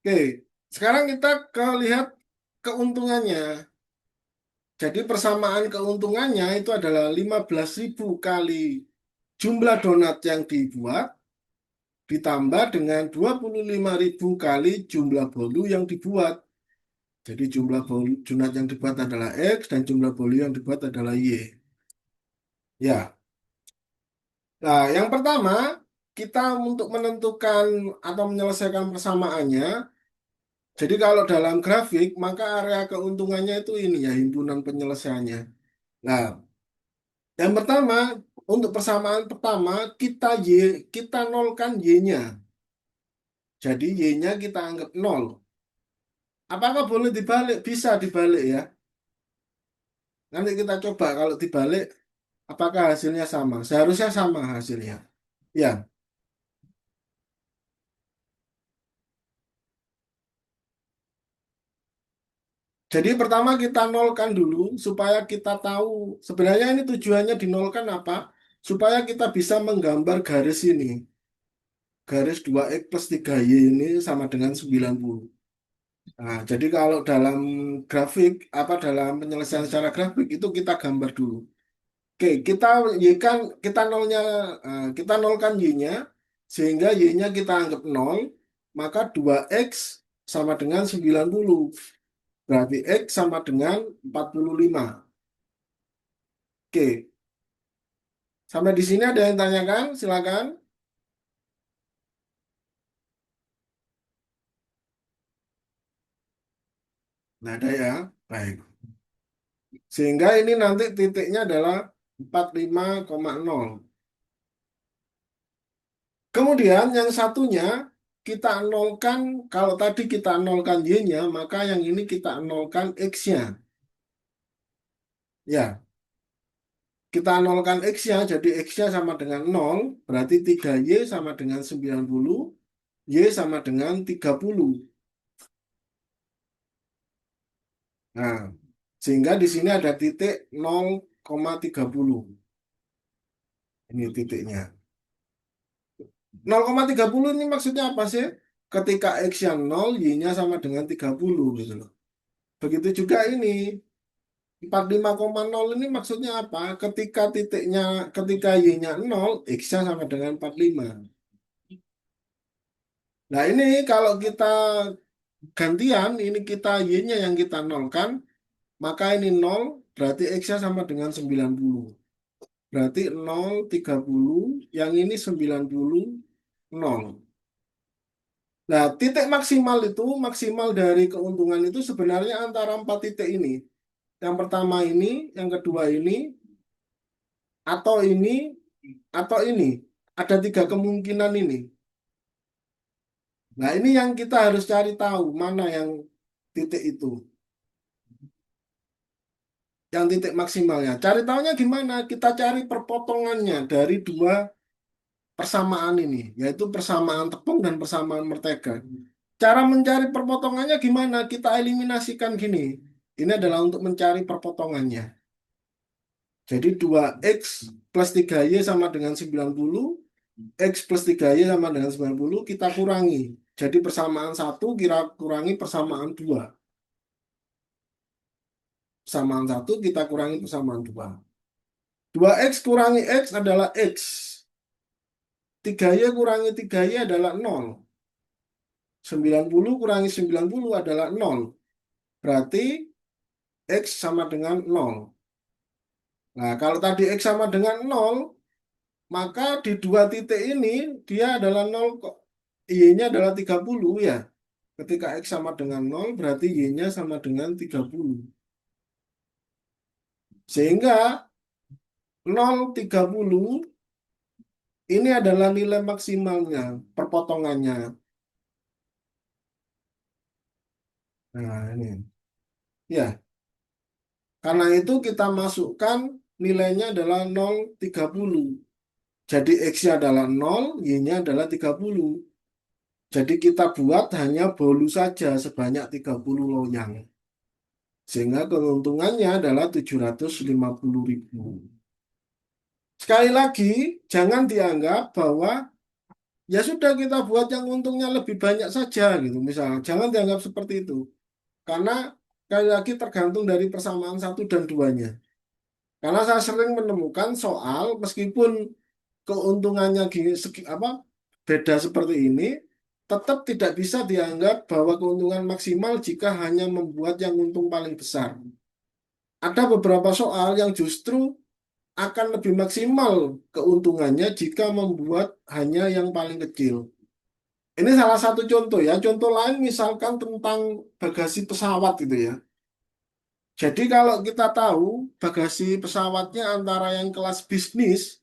Oke, sekarang kita lihat keuntungannya. Jadi persamaan keuntungannya itu adalah 15.000 kali jumlah donat yang dibuat ditambah dengan 25.000 kali jumlah bolu yang dibuat. Jadi jumlah bolu donat yang dibuat adalah X dan jumlah bolu yang dibuat adalah Y. Ya. Nah, yang pertama kita untuk menentukan atau menyelesaikan persamaannya. Jadi kalau dalam grafik maka area keuntungannya itu ini ya himpunan penyelesaiannya. Nah, yang pertama, untuk persamaan pertama, kita nolkan Y-nya. Jadi Y-nya kita anggap nol. Apakah boleh dibalik? Bisa dibalik ya. Nanti kita coba kalau dibalik, apakah hasilnya sama? Seharusnya sama hasilnya. Ya, jadi pertama kita nolkan dulu supaya kita tahu sebenarnya ini tujuannya dinolkan apa? Supaya kita bisa menggambar garis ini. Garis 2X plus 3Y ini sama dengan 90. Nah, jadi kalau dalam grafik, apa dalam penyelesaian secara grafik itu kita gambar dulu. Oke, kita Y kan, kita nolkan Y-nya, sehingga Y-nya kita anggap nol, maka 2X sama dengan 90. Berarti X sama dengan 45. Oke, sampai di sini ada yang tanyakan? Silakan. Nah, ada ya. Baik. Sehingga ini nanti titiknya adalah 45,0. Kemudian yang satunya kita nolkan, kalau tadi kita nolkan Y-nya, maka yang ini kita nolkan X-nya. Ya, kita nolkan X-nya, jadi X-nya sama dengan nol, berarti 3Y sama dengan 90, Y sama dengan 30. Nah, sehingga di sini ada titik 0,30. Ini titiknya. 0,30 ini maksudnya apa sih? Ketika X-nya nol, Y-nya sama dengan 30 gitu loh. Begitu juga ini. 45,0 ini maksudnya apa? Ketika Y-nya nol, X-nya sama dengan 45. Nah ini kalau kita gantian, ini kita Y-nya yang kita nolkan, maka ini nol, berarti X-nya sama dengan 90. Berarti 0, 30, yang ini 90, 0. Nah, titik maksimal itu, maksimal dari keuntungan itu sebenarnya antara empat titik ini. Yang pertama ini, yang kedua ini, atau ini, atau ini. Ada tiga kemungkinan ini. Nah, ini yang kita harus cari tahu mana yang titik itu, yang titik maksimalnya. Cari tahunya gimana? Kita cari perpotongannya dari dua persamaan ini, yaitu persamaan tepung dan persamaan mentega. Cara mencari perpotongannya gimana? Kita eliminasikan gini. Ini adalah untuk mencari perpotongannya. Jadi 2X plus 3Y sama dengan 90, X plus 3Y sama dengan 90, kita kurangi. Jadi persamaan satu kira kurangi persamaan dua. Persamaan satu kita kurangi persamaan dua. 2X kurangi X adalah X. 3Y kurangi 3Y adalah 0. 90 kurangi 90 adalah 0. Berarti X sama dengan 0. Nah, kalau tadi X sama dengan 0, maka di dua titik ini dia adalah 0 kok. Y-nya adalah 30 ya. Ketika X sama dengan 0, berarti Y-nya sama dengan 30. Sehingga 0,30 ini adalah nilai maksimalnya, perpotongannya. Nah, ini. Ya, karena itu kita masukkan nilainya adalah 0,30. Jadi X-nya adalah 0, Y-nya adalah 30. Jadi kita buat hanya bolu saja sebanyak 30 loyang. Sehingga keuntungannya adalah 750.000. Sekali lagi, jangan dianggap bahwa ya sudah kita buat yang untungnya lebih banyak saja gitu misalnya. Jangan dianggap seperti itu. Karena sekali lagi tergantung dari persamaan satu dan duanya. Karena saya sering menemukan soal meskipun keuntungannya gini, apa beda seperti ini, tetap tidak bisa dianggap bahwa keuntungan maksimal jika hanya membuat yang untung paling besar. Ada beberapa soal yang justru akan lebih maksimal keuntungannya jika membuat hanya yang paling kecil. Ini salah satu contoh ya. Contoh lain misalkan tentang bagasi pesawat gitu ya. Jadi kalau kita tahu bagasi pesawatnya antara yang kelas bisnis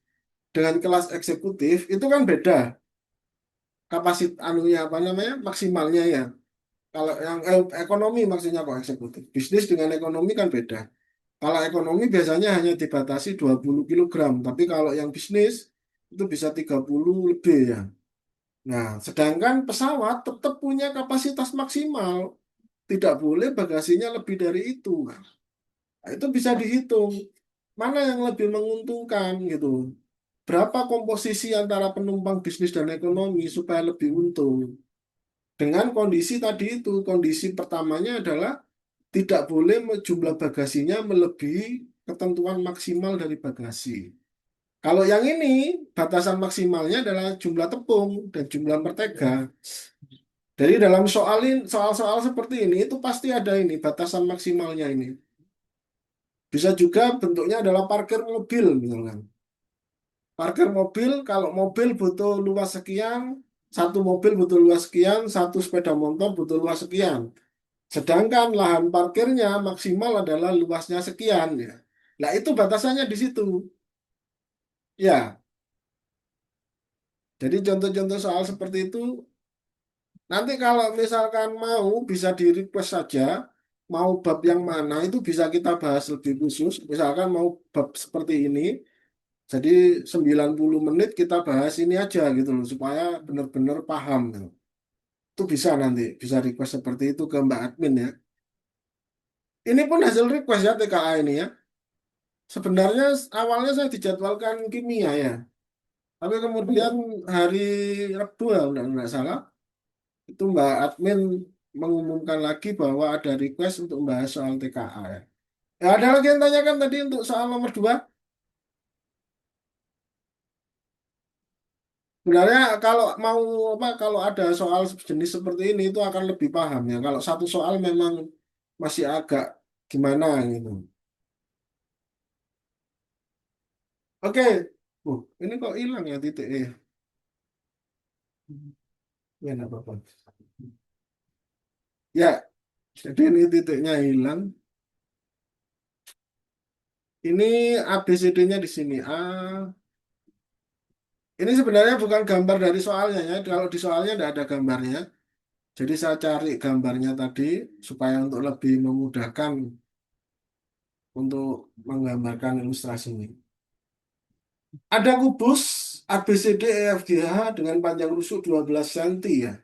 dengan kelas eksekutif itu kan beda kapasitas anunya apa namanya maksimalnya ya. Kalau yang ekonomi maksudnya kok eksekutif. Bisnis dengan ekonomi kan beda. Kalau ekonomi biasanya hanya dibatasi 20 kilogram, tapi kalau yang bisnis itu bisa 30 lebih ya. Nah, sedangkan pesawat tetap punya kapasitas maksimal, tidak boleh bagasinya lebih dari itu. Nah, itu bisa dihitung mana yang lebih menguntungkan gitu. Berapa komposisi antara penumpang bisnis dan ekonomi supaya lebih untung. Dengan kondisi tadi itu, kondisi pertamanya adalah tidak boleh jumlah bagasinya melebihi ketentuan maksimal dari bagasi. Kalau yang ini, batasan maksimalnya adalah jumlah tepung dan jumlah mentega. Jadi dalam soal-soal seperti ini, itu pasti ada ini, batasan maksimalnya ini. Bisa juga bentuknya adalah parkir mobil, misalkan. Parkir mobil, kalau mobil butuh luas sekian, satu mobil butuh luas sekian, satu sepeda motor butuh luas sekian. Sedangkan lahan parkirnya maksimal adalah luasnya sekian ya. Nah itu batasannya di situ. Ya, jadi contoh-contoh soal seperti itu nanti kalau misalkan mau bisa di request saja mau bab yang mana itu bisa kita bahas lebih khusus. Misalkan mau bab seperti ini, jadi 90 menit kita bahas ini aja gitu loh supaya benar-benar paham gitu. Itu bisa nanti, bisa request seperti itu ke Mbak Admin ya. Ini pun hasil request ya TKA ini ya. Sebenarnya awalnya saya dijadwalkan kimia ya, tapi kemudian hari Rabu ya, nggak salah, itu Mbak Admin mengumumkan lagi bahwa ada request untuk membahas soal TKA ya. Ya, ada lagi yang tanyakan tadi untuk soal nomor 2. Sebenarnya kalau mau apa, kalau ada soal jenis seperti ini itu akan lebih paham ya. Kalau satu soal memang masih agak gimana gitu. Oke, ini kok hilang ya titiknya. Ya, nggak apa-apa. Ya, jadi ini titiknya hilang. Ini ABCD-nya di sini. Ini sebenarnya bukan gambar dari soalnya ya. Kalau di soalnya tidak ada gambarnya. Jadi saya cari gambarnya tadi supaya untuk lebih memudahkan untuk menggambarkan ilustrasi ini. Ada kubus ABCD EFGH dengan panjang rusuk 12 cm ya.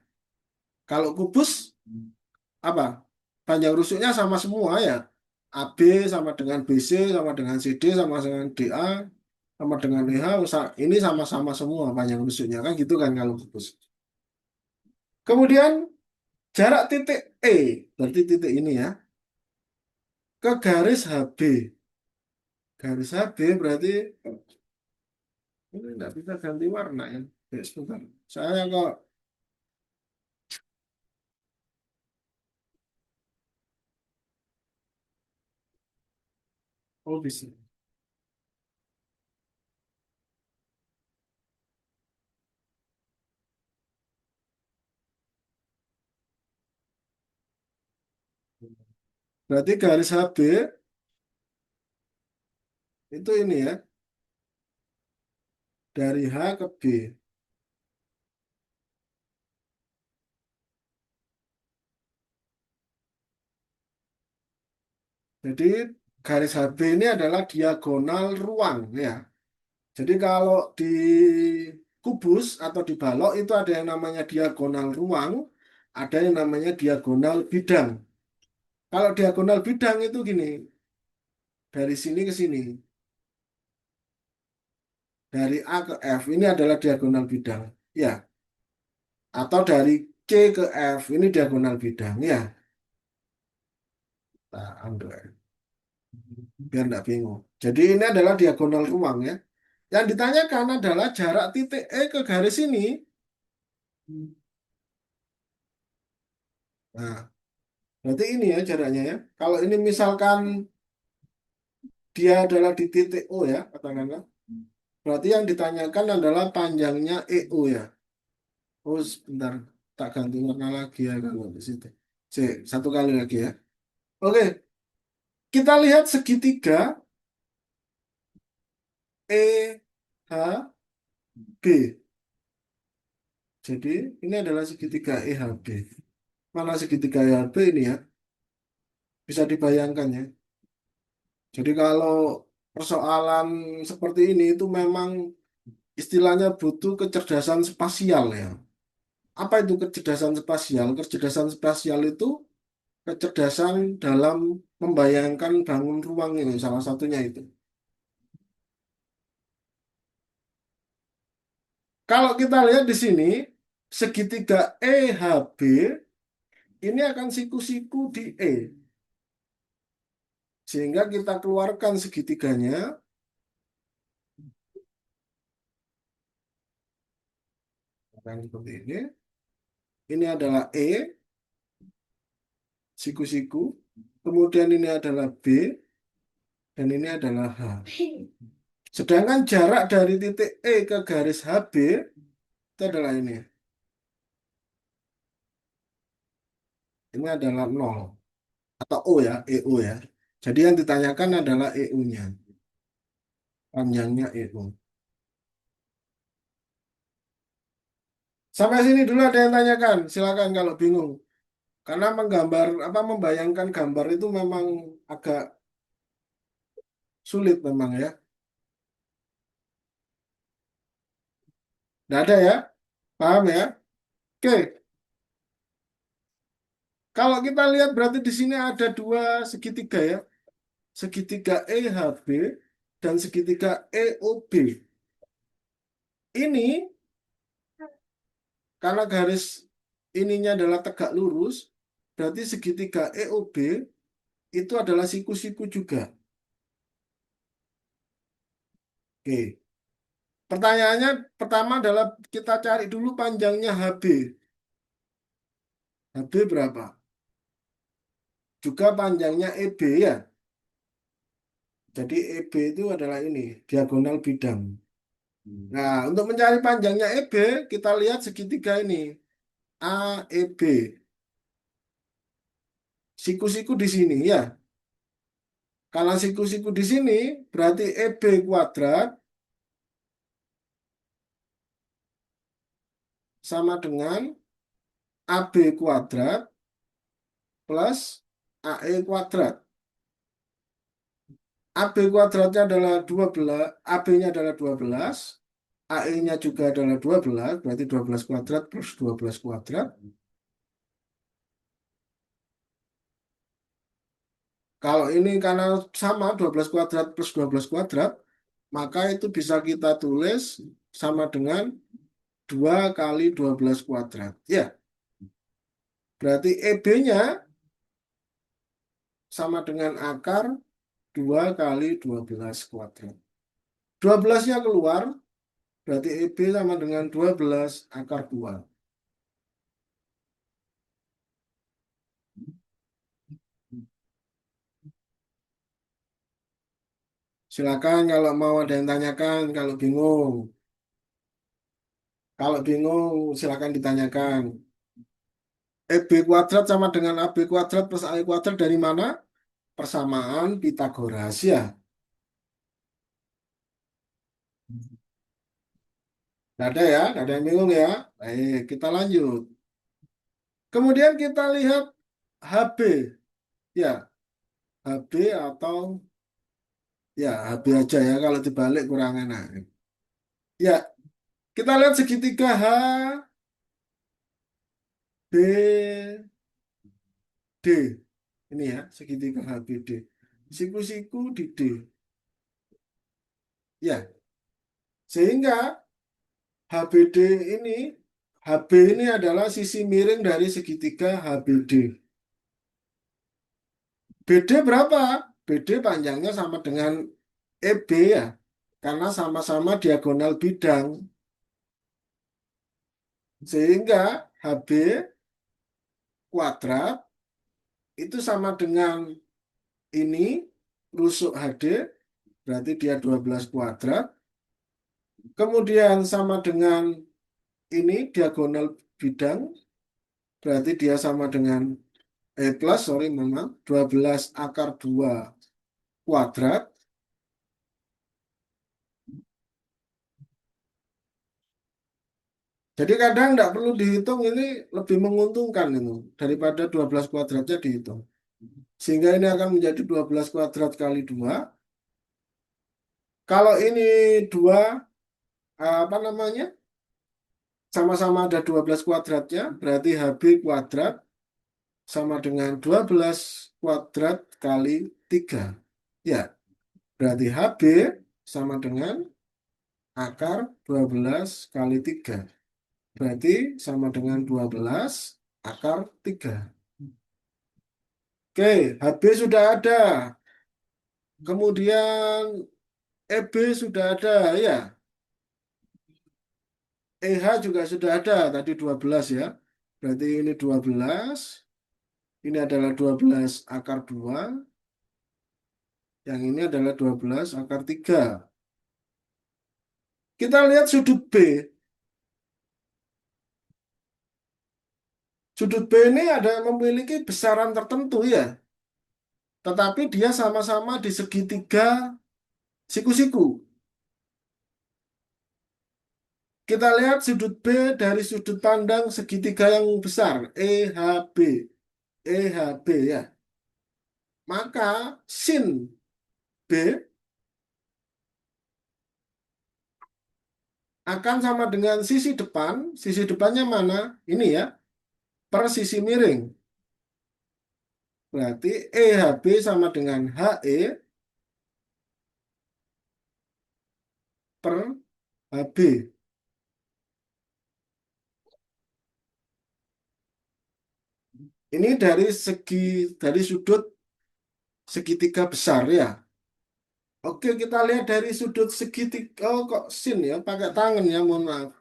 Kalau kubus apa? Panjang rusuknya sama semua ya. AB sama dengan BC sama dengan CD sama dengan DA sama dengan EH ini sama-sama semua panjang rusuknya kan gitu kan kalau kubus. Kemudian jarak titik E, berarti titik ini ya, ke garis HB. Garis HB berarti ini tidak bisa ganti warna ya. Ya, sebentar. Saya kok, oh bisa. Berarti garis HB itu ini ya, dari H ke B. Jadi garis HB ini adalah diagonal ruang ya. Jadi kalau di kubus atau di balok itu ada yang namanya diagonal ruang, ada yang namanya diagonal bidang. Kalau diagonal bidang itu gini, dari sini ke sini, dari A ke F, ini adalah diagonal bidang. Ya, atau dari C ke F ini diagonal bidang ya. Nah, ambil biar nggak bingung. Jadi ini adalah diagonal ruang ya. Yang ditanyakan adalah jarak titik E ke garis ini. Nah, berarti ini ya jaraknya ya. Kalau ini misalkan dia adalah di titik O ya, katakanlah. Berarti yang ditanyakan adalah panjangnya EO ya. Oh, sebentar. Tak ganti warna lagi ya kalau di situ. Satu kali lagi ya. Oke, kita lihat segitiga EHB. Jadi ini adalah segitiga EHB. Mana segitiga EHB ini ya? Bisa dibayangkan ya. Jadi kalau persoalan seperti ini itu memang istilahnya butuh kecerdasan spasial ya. Apa itu kecerdasan spasial? Kecerdasan spasial itu kecerdasan dalam membayangkan bangun ruang ini salah satunya itu. Kalau kita lihat di sini segitiga EHB ini akan siku-siku di E sehingga kita keluarkan segitiganya akan seperti ini. Ini adalah E siku-siku, kemudian ini adalah B dan ini adalah H. Sedangkan jarak dari titik E ke garis HB itu adalah ini. Ini adalah 0 atau O ya, EO ya. Jadi yang ditanyakan adalah EO-nya, panjangnya EO. Sampai sini dulu ada yang tanyakan, silakan kalau bingung. Karena menggambar apa membayangkan gambar itu memang agak sulit memang ya. Tidak ada ya, paham ya? Oke, kalau kita lihat berarti di sini ada dua segitiga ya, segitiga EHB dan segitiga EOB. Ini karena garis ininya adalah tegak lurus, berarti segitiga EOB itu adalah siku-siku juga. Oke. Pertanyaannya pertama adalah kita cari dulu panjangnya HB. HB berapa? Juga panjangnya EB ya. Jadi EB itu adalah ini, diagonal bidang. Nah, untuk mencari panjangnya EB, kita lihat segitiga ini. AEB. Siku-siku di sini ya. Kalau siku-siku di sini, berarti EB kuadrat sama dengan AB kuadrat plus AE kuadrat. AB kuadratnya adalah 12, AB-nya adalah 12, AE-nya juga adalah 12, berarti 12 kuadrat plus 12 kuadrat. Kalau ini karena sama 12 kuadrat plus 12 kuadrat, maka itu bisa kita tulis sama dengan 2 kali 12 kuadrat. Ya, berarti EB-nya sama dengan akar 2 kali 12 kuadrat. 12-nya keluar, berarti EB sama dengan 12 akar 2. Silakan kalau mau ada yang tanyakan, kalau bingung. Kalau bingung, silakan ditanyakan. EB kuadrat sama dengan AB kuadrat plus AE kuadrat dari mana? Persamaan Pitagoras ya. Nggak ada ya, nggak ada yang bingung ya. Baik, kita lanjut. Kemudian kita lihat HB. Ya, HB atau ya HB aja ya, kalau dibalik kurang enak. Ya, kita lihat segitiga HBD. Ini ya, segitiga HBD. Siku-siku di D. Ya, sehingga HBD ini, HB ini adalah sisi miring dari segitiga HBD. BD berapa? BD panjangnya sama dengan EB ya, karena sama-sama diagonal bidang. Sehingga HB kuadrat itu sama dengan ini, rusuk HD, berarti dia 12 kuadrat. Kemudian sama dengan ini, diagonal bidang, berarti dia sama dengan, plus, sorry, memang 12 akar 2 kuadrat. Jadi kadang tidak perlu dihitung, ini lebih menguntungkan itu daripada 12 kuadratnya dihitung. Sehingga ini akan menjadi 12 kuadrat kali 2. Kalau ini dua, apa namanya, sama-sama ada 12 kuadratnya, berarti HB kuadrat sama dengan 12 kuadrat kali 3. Ya, berarti HB sama dengan akar 12 kali 3. Berarti sama dengan 12 akar 3. Oke, HB sudah ada. Kemudian EB sudah ada ya. EH juga sudah ada, tadi 12 ya. Berarti ini 12. Ini adalah 12 akar 2. Yang ini adalah 12 akar 3. Kita lihat sudut B. Sudut B ini ada memiliki besaran tertentu ya. Tetapi dia sama-sama di segitiga siku-siku. Kita lihat sudut B dari sudut pandang segitiga yang besar, EHB. EHB ya. Maka sin B akan sama dengan sisi depan. Sisi depannya mana? Ini ya, per sisi miring. Berarti EHB sama dengan HE per HB. Ini dari sudut segitiga besar ya. Oke, kita lihat dari sudut segitiga. Oh, kok sin ya? Pakai tangan ya, mohon maaf.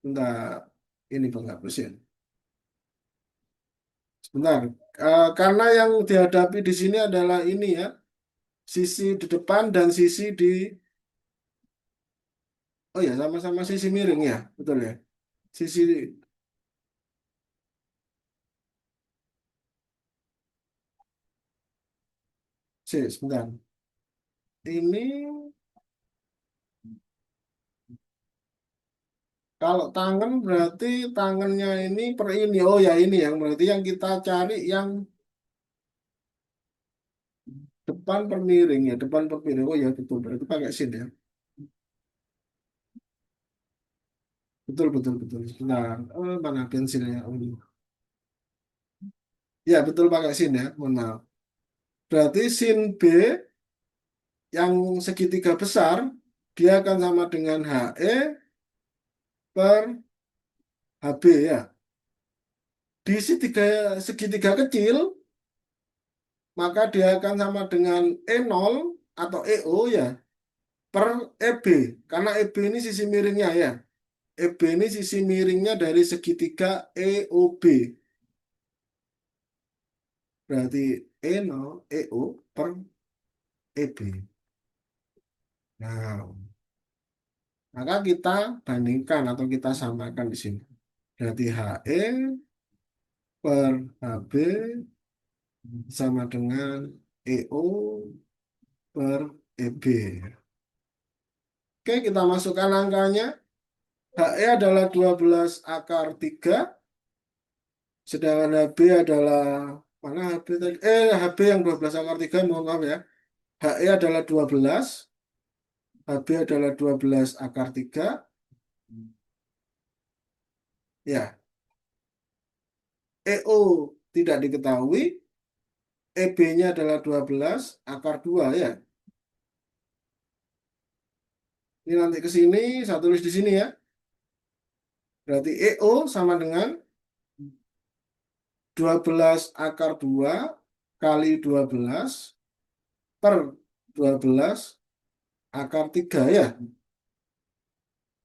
Bentar. Ini penghapusin. Sebentar. Karena yang dihadapi di sini adalah ini ya. Sisi di depan dan sisi di... Oh ya, sama-sama sisi miring ya. Betul ya. Sisi... Sebentar. Ini kalau tangan berarti tangannya ini per ini. Oh ya, ini yang berarti yang kita cari yang depan per miring ya. Depan per miring. Oh ya, betul. Berarti pakai sin ya. Betul, betul, betul. Nah, mana pensilnya? Oh, ini. Ya, betul pakai sin ya. Mohon maaf. Berarti sin B yang segitiga besar, dia akan sama dengan HE per HB ya. Di segitiga kecil, maka dia akan sama dengan E0 atau EO ya, per EB. Karena EB ini sisi miringnya ya. EB ini sisi miringnya dari segitiga EOB. Berarti E0, EO per EB. Nah, maka kita bandingkan atau kita samakan di sini. Berarti HE per HB sama dengan EO per EB. Oke, kita masukkan angkanya. HE adalah 12 akar 3, sedangkan HB adalah, mana HB tadi? HB yang 12 akar 3, mohon maaf ya. HE adalah 12, HB adalah 12 akar 3. Ya, EO tidak diketahui, EB-nya adalah 12 akar 2 ya. Ini nanti ke sini, saya tulis di sini ya. Berarti EO sama dengan 12 akar 2 kali 12 per 12 akar 3 ya.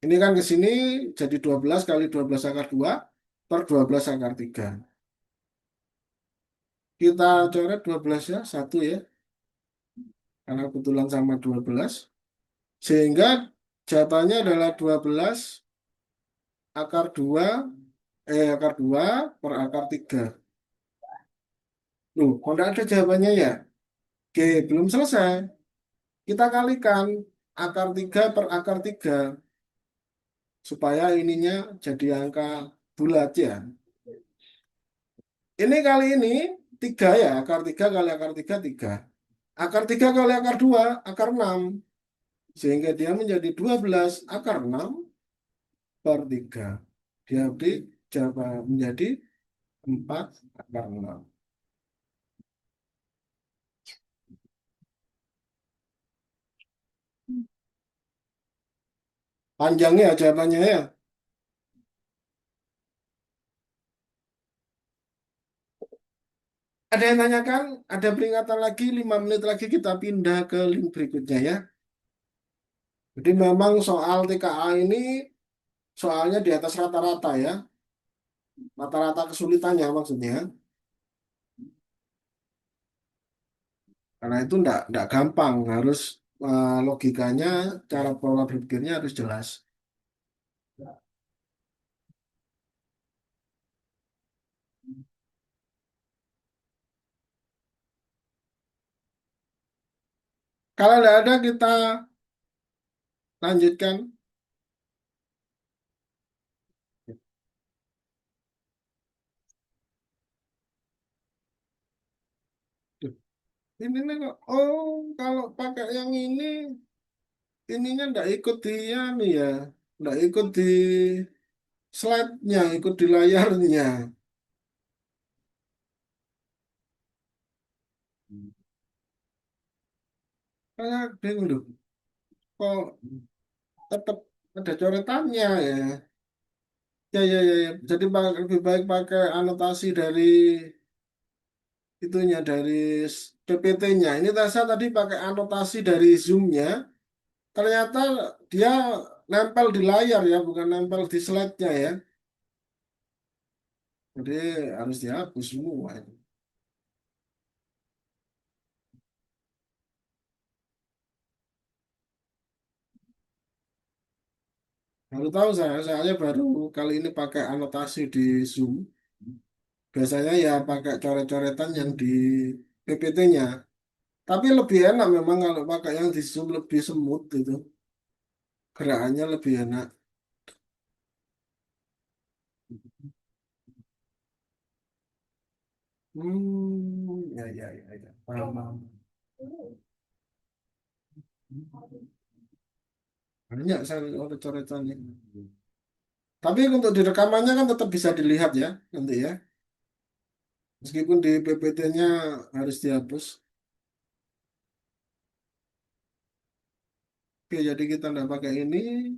Ini kan ke sini jadi 12 kali 12 akar 2 per 12 akar 3. Kita coret 12 ya, 1 ya. Karena kebetulan sama 12. Sehingga jawabannya adalah 12 akar 2 akar 2 per akar 3. Loh, kok nggak ada jawabannya ya? Oke, belum selesai. Kita kalikan akar 3 per akar 3 supaya ininya jadi angka bulat ya. Ini kali ini 3 ya, akar 3 kali akar 3 3. Akar 3 kali akar 2 akar 6. Sehingga dia menjadi 12 akar 6 per 3. Dia jawab menjadi 4 akar 6. Panjangnya jawabannya ya. Ada yang tanyakan? Ada peringatan lagi, 5 menit lagi kita pindah ke link berikutnya ya. Jadi memang soal TKA ini soalnya di atas rata-rata ya. Rata-rata kesulitannya maksudnya. Karena itu enggak gampang, harus logikanya, cara pola berpikirnya harus jelas. Kalau tidak ada kita lanjutkan. Duh, ini nih kok, oh kalau pakai yang ini, ininya enggak ikut di anu ya, enggak ikut di slide-nya, ikut di layarnya. Saya bingung loh, kok tetap ada coretannya ya. Ya, ya, ya, ya. Jadi lebih baik pakai anotasi dari itunya, dari PPT-nya. Ini saya tadi pakai anotasi dari Zoom-nya. Ternyata dia nempel di layar ya, bukan nempel di slide-nya ya. Jadi harus dihapus semua. Baru tahu saya baru kali ini pakai anotasi di Zoom. Biasanya ya pakai coret-coretan yang di PPT-nya. Tapi lebih enak memang kalau pakai yang di Zoom, lebih semut gitu. Gerakannya lebih enak. Ya, ya, ya, ya. Paham, paham. Banyak saya coret-coretannya. Tapi untuk di rekamannya kan tetap bisa dilihat ya, nanti ya. Meskipun di PPT-nya harus dihapus. Oke, jadi kita nggak pakai ini.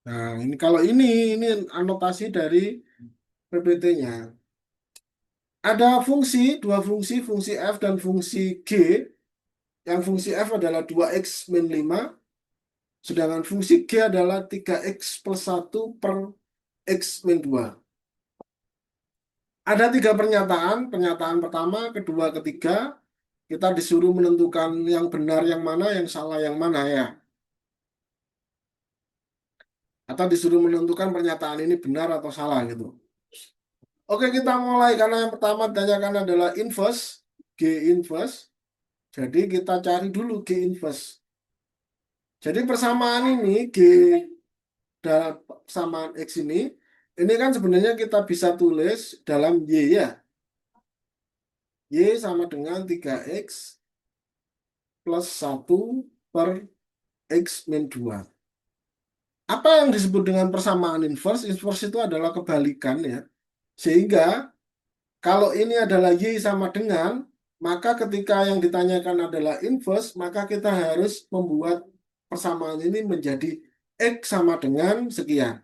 Nah, ini kalau ini anotasi dari PPT-nya. Ada dua fungsi, fungsi F dan fungsi G. Yang fungsi F adalah 2x min 5, sedangkan fungsi G adalah 3x plus 1 per x min 2. Ada 3 pernyataan. Pernyataan pertama, kedua, ketiga. Kita disuruh menentukan yang benar yang mana, yang salah yang mana ya. Atau disuruh menentukan pernyataan ini benar atau salah gitu. Oke, kita mulai karena yang pertama ditanyakan adalah inverse, G inverse. Jadi kita cari dulu G inverse. Jadi persamaan ini G dalam persamaan X ini kan sebenarnya kita bisa tulis dalam Y ya. Y sama dengan 3x plus 1 per x min 2. Apa yang disebut dengan persamaan inverse? Inverse itu adalah kebalikan ya. Sehingga kalau ini adalah Y sama dengan, maka ketika yang ditanyakan adalah inverse, maka kita harus membuat persamaan ini menjadi X sama dengan sekian.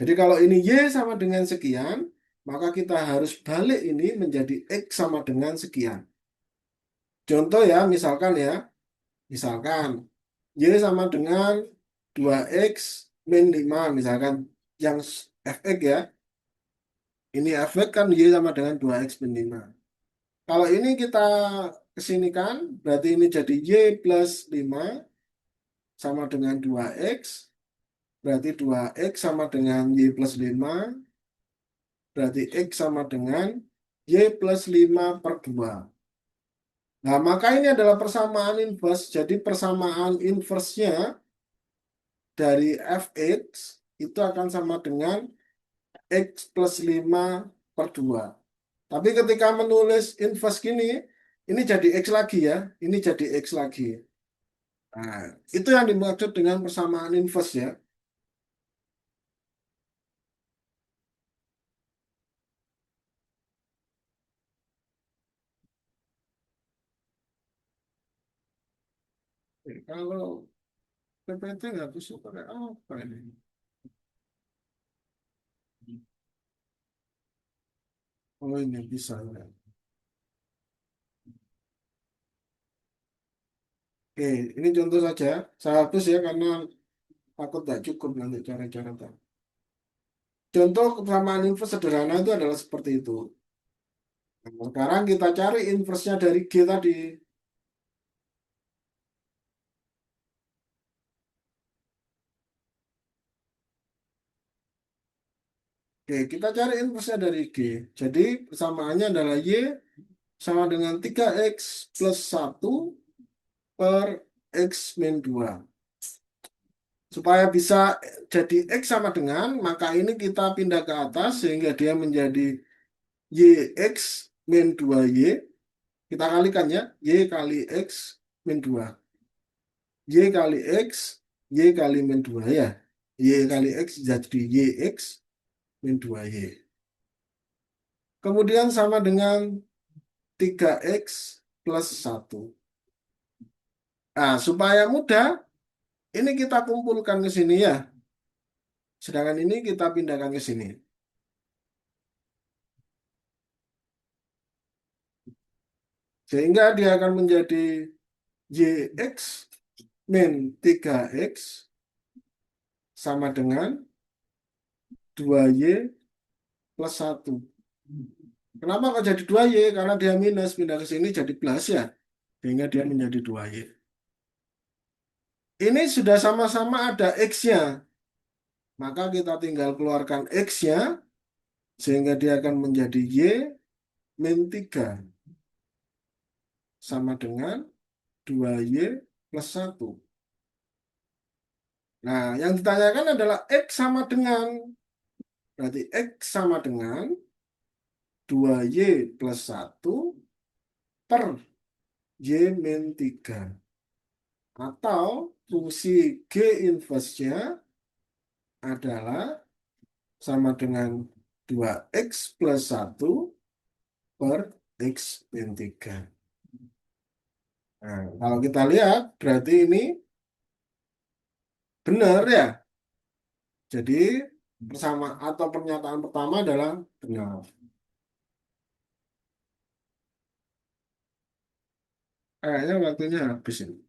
Jadi kalau ini Y sama dengan sekian, maka kita harus balik ini menjadi X sama dengan sekian. Contoh ya, misalkan Y sama dengan 2X min 5, misalkan yang fx ya. Ini fx kan Y sama dengan 2X min 5. Kalau ini kita kesinikan, berarti ini jadi Y plus 5 sama dengan 2X. Berarti 2X sama dengan Y plus 5. Berarti X sama dengan Y plus 5 per 2. Nah, maka ini adalah persamaan inverse. Jadi persamaan inverse-nya dari fx itu akan sama dengan X plus 5 per 2. Tapi ketika menulis inverse gini, ini jadi X lagi ya. Ini jadi X lagi. Nah, itu yang dimaksud dengan persamaan inverse ya. Kalau PPT nggak bisa pakai apa ini? Oh ini bisa ya. Oke, ini contoh saja. Saya hapus ya karena takut nggak cukup nanti cara-cara tadi. Contoh persamaan inverse sederhana itu adalah seperti itu. Nah, sekarang kita cari inverse-nya dari G tadi. Oke, kita cari inverse-nya dari G. Jadi persamaannya adalah Y sama dengan 3X plus 1 per X min 2. Supaya bisa jadi X sama dengan, maka ini kita pindah ke atas sehingga dia menjadi YX min 2Y. Kita kalikan ya, Y kali X min 2. Y kali X, Y kali min 2 ya. Y kali X jadi YX min 2Y. Kemudian sama dengan 3X plus 1. Nah, supaya mudah, ini kita kumpulkan ke sini ya. Sedangkan ini kita pindahkan ke sini. Sehingga dia akan menjadi YX min 3X sama dengan 2Y plus 1. Kenapa kok jadi 2Y? Karena dia minus, pindah ke sini jadi plus ya. Sehingga dia menjadi 2Y. Ini sudah sama-sama ada X-nya. Maka kita tinggal keluarkan X-nya. Sehingga dia akan menjadi Y min 3. Sama dengan 2Y plus 1. Nah, yang ditanyakan adalah X sama dengan. Berarti X sama dengan 2Y plus 1 per Y min 3. Atau fungsi G inverse-nya adalah sama dengan 2X plus 1 per X min 3. Nah, kalau kita lihat, berarti ini benar ya. Jadi, bersama atau pernyataan pertama adalah benar. Kayaknya waktunya habis ini.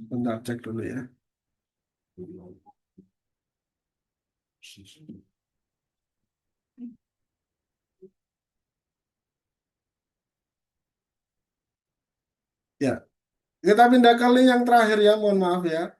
Bentar, cek dulu ya. Ya, kita pindah ke link yang terakhir ya, mohon maaf ya.